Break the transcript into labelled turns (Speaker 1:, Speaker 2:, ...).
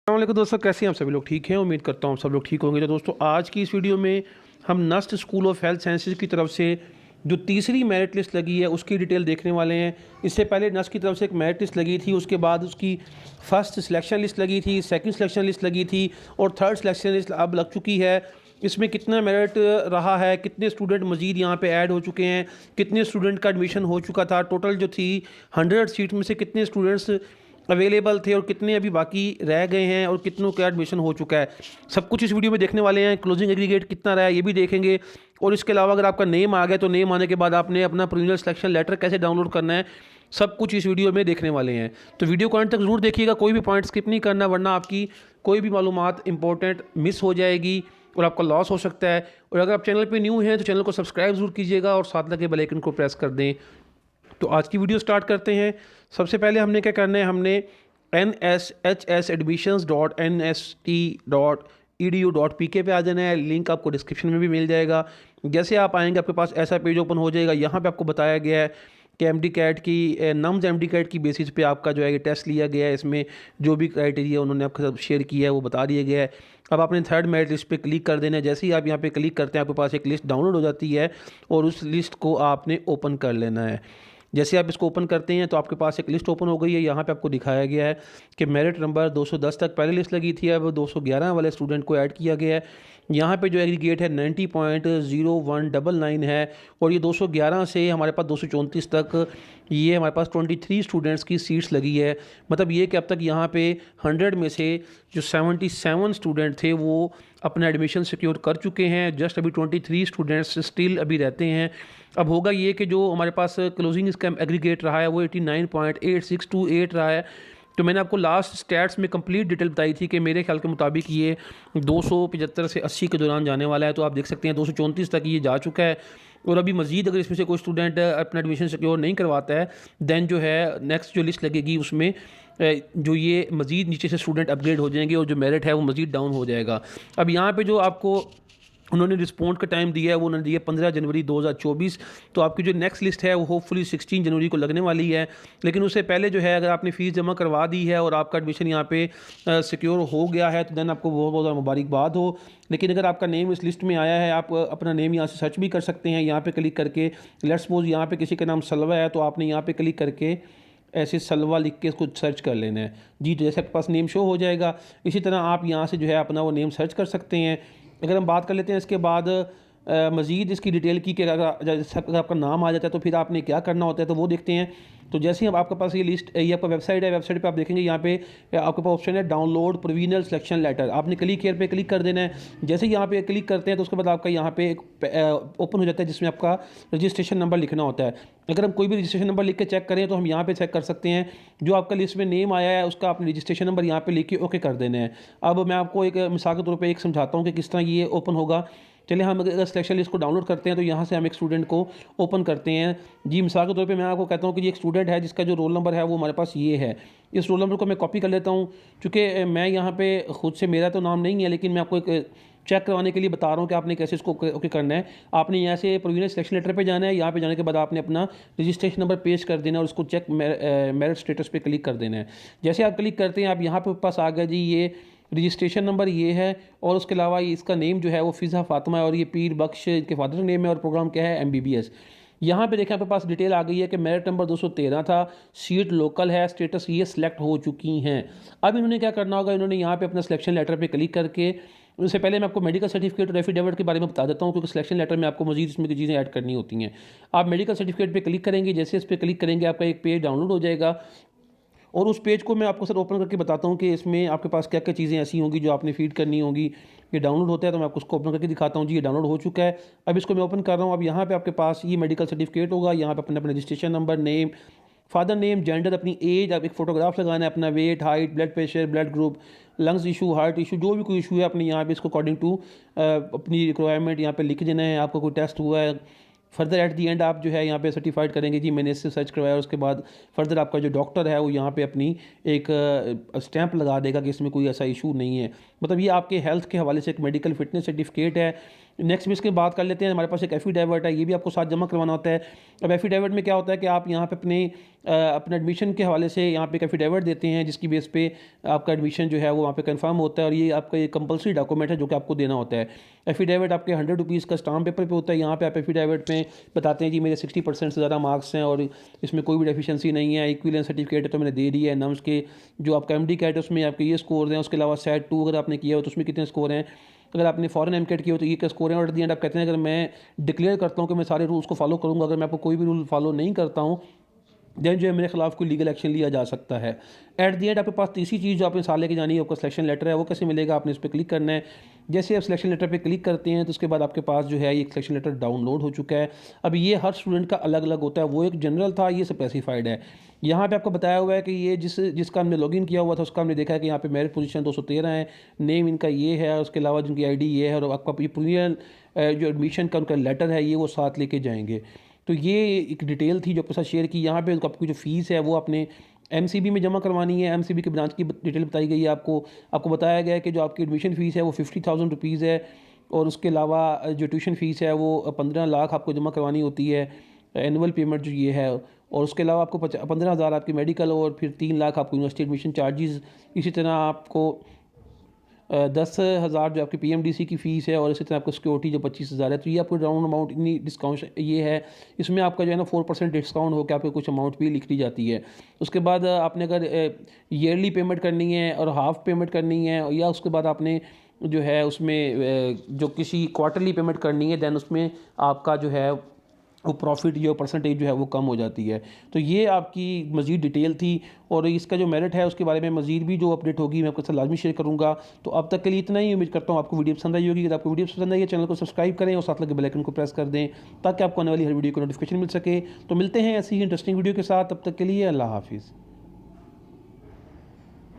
Speaker 1: अस्सलाम दोस्तों, कैसे हैं आप सभी लोग? ठीक हैं, उम्मीद करता हूँ सब लोग ठीक होंगे। तो दोस्तों, आज की इस वीडियो में हम NUST school of health sciences की तरफ से जो तीसरी मेरिट लिस्ट लगी है उसकी डिटेल देखने वाले हैं। इससे पहले नस्ट की तरफ से एक मेरिट लिस्ट लगी थी, उसके बाद उसकी फर्स्ट सिलेक्शन लिस्ट लगी थी, सेकंड सिलेक्शन लिस्ट लगी थी और थर्ड सिलेक्शन लिस्ट अब लग चुकी है। इसमें कितना मेरिट रहा है, कितने स्टूडेंट मज़ीद यहाँ पे ऐड हो चुके हैं, कितने स्टूडेंट का एडमिशन हो चुका था, टोटल जो थी 100 सीट में से कितने स्टूडेंट्स अवेलेबल थे और कितने अभी बाकी रह गए हैं और कितनों का एडमिशन हो चुका है, सब कुछ इस वीडियो में देखने वाले हैं। क्लोजिंग एग्रीगेट कितना रहा है ये भी देखेंगे और इसके अलावा अगर आपका नेम आ गया तो नेम आने के बाद आपने अपना प्रोविजनल सिलेक्शन लेटर कैसे डाउनलोड करना है, सब कुछ इस वीडियो में देखने वाले हैं। तो वीडियो को अंत तक ज़रूर देखिएगा, कोई भी पॉइंट स्किप नहीं करना, वरना आपकी कोई भी मालूमात इंपॉर्टेंट मिस हो जाएगी और आपका लॉस हो सकता है। और अगर आप चैनल पे न्यू हैं तो चैनल को सब्सक्राइब ज़रूर कीजिएगा और साथ लगे बेल आइकन को प्रेस कर दें। तो आज की वीडियो स्टार्ट करते हैं। सबसे पहले हमने क्या करना है, हमने NSHS.NST.edu.pk पे आ जाना है। लिंक आपको डिस्क्रिप्शन में भी मिल जाएगा। जैसे आप आएंगे आपके पास ऐसा पेज ओपन हो जाएगा। यहाँ पे आपको बताया गया है कि एमडी कैट की नम्स एमडी कैट की बेसिस पे आपका जो है ये टेस्ट लिया गया है। इसमें जो भी क्राइटेरिया उन्होंने आपके साथ शेयर किया है वो बता दिया गया है। अब आपने थर्ड मेरिट लिस्ट पे क्लिक कर देना है। जैसे ही आप यहाँ पे क्लिक करते हैं आपके पास एक लिस्ट डाउनलोड हो जाती है और उस लिस्ट को आपने ओपन कर लेना है। जैसे आप इसको ओपन करते हैं तो आपके पास एक लिस्ट ओपन हो गई है। यहाँ पे आपको दिखाया गया है कि मेरिट नंबर 210 तक पहले लिस्ट लगी थी, अब 211 वाले स्टूडेंट को ऐड किया गया है। यहाँ पे जो एग्रीगेट है 90.0199 है और ये 211 से हमारे पास 234 तक ये हमारे पास 23 स्टूडेंट्स की सीट्स लगी है। मतलब ये कि अब तक यहाँ पे 100 में से जो 77 स्टूडेंट थे वो अपना एडमिशन सिक्योर कर चुके हैं। जस्ट अभी 23 स्टूडेंट्स स्टिल अभी रहते हैं। अब होगा ये कि जो हमारे पास क्लोजिंग इसका एग्रीगेट रहा है वो 89.8628 रहा है। तो मैंने आपको लास्ट स्टैट्स में कंप्लीट डिटेल बताई थी कि मेरे ख्याल के मुताबिक ये 275 से 80 के दौरान जाने वाला है। तो आप देख सकते हैं 234 तक ये जा चुका है और अभी मज़ीद अगर इसमें से कोई स्टूडेंट अपना एडमिशन सिक्योर नहीं करवाता है दैन जो है नेक्स्ट जो लिस्ट लगेगी उसमें जो ये मज़ीद नीचे से स्टूडेंट अपग्रेड हो जाएंगे और जो मेरिट है वो मज़ीद डाउन हो जाएगा। अब यहाँ पे जो आपको उन्होंने रिस्पॉन्ड का टाइम दिया है वो उन्होंने दिया 15 जनवरी 2024। तो आपकी जो नेक्स्ट लिस्ट है वो होपफुली 16 जनवरी को लगने वाली है। लेकिन उससे पहले जो है अगर आपने फ़ीस जमा करवा दी है और आपका एडमिशन यहाँ पे सिक्योर हो गया है तो दैन आपको बहुत बहुत मुबारकबाद हो। लेकिन अगर आपका नेम इस लिस्ट में आया है, आप अपना नेम यहाँ से सर्च भी कर सकते हैं। यहाँ पर क्लिक करके लेट्स सपोज यहाँ पर किसी का नाम सलवा है तो आपने यहाँ पर क्लिक करके ऐसे सलवा लिख के इसको सर्च कर लेना है जी। जैसे आपके पास नेम शो हो जाएगा इसी तरह आप यहाँ से जो है अपना वो नेम सर्च कर सकते हैं। अगर हम बात कर लेते हैं इसके बाद मज़ीद इसकी डिटेल की कि अगर आपका नाम आ जाता है तो फिर आपने क्या करना होता है तो वो देखते हैं। तो जैसे ही अब आपके पास ये लिस्ट ये आपका वेबसाइट है, वेबसाइट पे आप देखेंगे यहाँ पे आपके पास ऑप्शन है डाउनलोड प्रोविजनल सिलेक्शन लेटर। आपने क्लिक हियर पे क्लिक कर देना है। जैसे ही यहाँ पे क्लिक करते हैं तो उसके बाद आपका यहाँ पे एक ओपन हो जाता है जिसमें आपका रजिस्ट्रेशन नंबर लिखना होता है। अगर हम कोई भी रजिस्ट्रेशन नंबर लिख के चेक करें तो हम यहाँ पे चेक कर सकते हैं जो आपका लिस्ट में नेम आया है उसका आपने रजिस्ट्रेशन नंबर यहाँ पे लिख के ओके कर देना है। अब मैं आपको एक मिसाल के तौर पे एक समझाता हूँ कि किस तरह ये ओपन होगा। चलिए हम अगर सिलेक्शन लिस्ट को डाउनलोड करते हैं तो यहाँ से हम एक स्टूडेंट को ओपन करते हैं जी। मिसाल के तौर पे मैं आपको कहता हूँ कि ये एक स्टूडेंट है जिसका जो रोल नंबर है वो हमारे पास ये है। इस रोल नंबर को मैं कॉपी कर लेता हूँ चूँकि मैं यहाँ पे खुद से मेरा तो नाम नहीं है लेकिन मैं आपको एक चेक करवाने के लिए बता रहा हूँ कि आपने कैसे इसको ओके करना है। आपने यहाँ से प्रोविजनल सिलेक्शन लेटर पे जाना है। यहाँ पे जाने के बाद आपने अपना रजिस्ट्रेशन नंबर पेश कर देना है और उसको चेक मेरिट स्टेटस पे क्लिक कर देना है। जैसे आप क्लिक करते हैं आप यहाँ पे पास आ गया जी ये रजिस्ट्रेशन नंबर ये है और उसके अलावा इसका नेम जो है वो फ़िज़ा फ़ातिमा है और ये पीर बख्श के फादर का नेम है और प्रोग्राम क्या है MBBS। यहाँ पे देखें आपके पास डिटेल आ गई है कि मेरिट नंबर 213 था, सीट लोकल है, स्टेटस ये सिलेक्ट हो चुकी हैं। अब इन्होंने क्या करना होगा, इन्होंने यहाँ पे अपना सिलेक्शन लेटर पे क्लिक करके उससे पहले मैं आपको मेडिकल सर्टिफिकेट और एफिडेविट के बारे में बता देता हूँ क्योंकि सिलेक्शन लेटर में आपको मजीद इसमें की चीज़ें ऐड करनी होती हैं। आप मेडिकल सर्टिफिकेट पे क्लिक करेंगे, जैसे इस पर क्लिक करेंगे आपका एक पेज डाउनलोड हो जाएगा और उस पेज को मैं आपको सर ओपन करके बताता हूँ कि इसमें आपके पास क्या क्या चीज़ें ऐसी होंगी जो आपने फीड करनी होंगी। ये डाउनलोड होता है तो मैं आपको उसको ओपन करके दिखाता हूँ जी। ये डाउनलोड हो चुका है। अब इसको मैं ओपन कर रहा हूँ। अब यहाँ पे आपके पास ये मेडिकल सर्टिफिकेट होगा। यहाँ पे अपने अपने registration number, name, father name, gender, अपनी एज, आप एक फ़ोटोग्राफ लगाना है, अपना weight, height, blood pressure, blood group, lungs issue, heart issue, जो भी कोई इशू है अपने यहाँ पे इसको अकॉर्डिंग टू अपनी रिक्वायरमेंट यहाँ पे लिख देना है। आपको कोई टेस्ट हुआ है फर्दर एट दी एंड आप जो है यहाँ पे सर्टिफाइड करेंगे जी मैंने इससे सर्च करवाया। उसके बाद फर्दर आपका जो डॉक्टर है वो यहाँ पे अपनी एक स्टैंप लगा देगा कि इसमें कोई ऐसा इशू नहीं है। मतलब ये आपके हेल्थ के हवाले से एक मेडिकल फिटनेस सर्टिफिकेट है। नेक्स्ट भी इसके बात कर लेते हैं। हमारे पास एक एफिडेविट है, ये भी आपको साथ जमा करवाना होता है। अब एफिडेविट में क्या होता है कि आप यहाँ पे अपने अपने एडमिशन के हवाले से यहाँ पे एक एफिडेविट देते हैं, जिसकी बेस पे आपका एडमिशन जो है वो वहाँ पे कंफर्म होता है, और ये आपका ये कंपलसरी डॉक्यूमेंट है जो कि आपको देना होता है। एफिडेविट आपके 100 रुपीज़ का स्टाम्प पेपर पे होता है। यहाँ पे आप एफिडेविट में बताते हैं जी मेरे 60% से ज़्यादा मार्क्स हैं और इसमें कोई भी डेफिशिएंसी नहीं है, इक्विवेलेंस सर्टिफिकेट तो मैंने दे दिया है, नम्स के जो आपका एमडी कैट है उसमें आपके ये स्कोर हैं, उसके अलावा सेट 2 अगर आपने किया हो तो उसमें कितने स्कोर हैं, अगर आपने फॉरेन एमकेट किया हो तो ये क्या स्कोर है। और दी एंड आप कहते हैं अगर मैं डिक्लेयर करता हूँ कि मैं सारे रूल्स को फॉलो करूँगा, अगर मैं आपको कोई भी रूल फॉलो नहीं करता हूँ, देन जो है मेरे खिलाफ कोई लीगल एक्शन लिया जा सकता है। एट दी एंड आपके पास तीसरी चीज़ जो आपने साल लेके जानी है, आपका सिलेक्शन लेटर है, वो कैसे मिलेगा, आपने इस पर क्लिक करना है। जैसे आप सिलेक्शन लेटर पे क्लिक करते हैं तो उसके बाद आपके पास जो है ये सिलेक्शन लेटर डाउनलोड हो चुका है। अब ये हर स्टूडेंट का अलग अलग होता है, वो एक जनरल था, ये स्पेसिफाइड है। यहाँ पे आपको बताया हुआ है कि ये जिसका हमने लॉगिन किया हुआ था उसका हमने देखा है कि यहाँ पे मेरिट पोजीशन 213 है, नेम इनका ये है, उसके अलावा जिनकी आईडी ये है, और आपका ये प्रीवियल जो एडमिशन का उनका लेटर है ये वो साथ लेके जाएंगे। तो ये एक डिटेल थी जो आपके साथ शेयर की। यहाँ पे आपकी जो फ़ीस है वो आपने एमसीबी में जमा करवानी है। एमसीबी के ब्रांच की डिटेल बताई गई है आपको बताया गया है कि जो आपकी एडमिशन फ़ीस है वो 50,000 रुपीज़ है, और उसके अलावा जो ट्यूशन फ़ीस है वो 15 लाख आपको जमा करवानी होती है, एनुअल पेमेंट जो ये है। और उसके अलावा आपको 15,000 आपकी मेडिकल, और फिर 3 लाख आपको यूनिवर्सिटी एडमिशन चार्जेस। इसी तरह आपको 10,000 जो आपकी पीएमडीसी की फ़ीस है, और इसी तरह आपको सिक्योरिटी जो 25,000 है। तो ये आपको राउंड अमाउंट इतनी डिस्काउंट ये है। इसमें आपका जो है ना 4% डिस्काउंट होकर आपको कुछ अमाउंट भी लिख दी जाती है। उसके बाद आपने अगर ईयरली पेमेंट करनी है और हाफ़ पेमेंट करनी है, या उसके बाद आपने जो है उसमें जो किसी क्वार्टरली पेमेंट करनी है, दैन उसमें आपका जो है वो प्रॉफिट जो परसेंटेज जो है वो कम हो जाती है। तो ये आपकी मज़ीद डिटेल थी, और इसका जो मेरिट है उसके बारे में मज़ीद भी जो अपडेट होगी मैं आपके साथ लाजमी शेयर करूँगा। तो अब तक के लिए इतना ही। उम्मीद करता हूँ आपको वीडियो पसंद आई होगी। अगर आपको वीडियो पसंद आई है चैनल को सब्सक्राइब करें और साथ लगे बेल आइकन को प्रेस कर दें, ताकि आपको आने वाली हर वीडियो को नोटिफिकेशन मिल सके। तो मिलते हैं ऐसी ही इंटरेस्टिंग वीडियो के साथ, तब तक के लिए अल्लाह हाफिज़।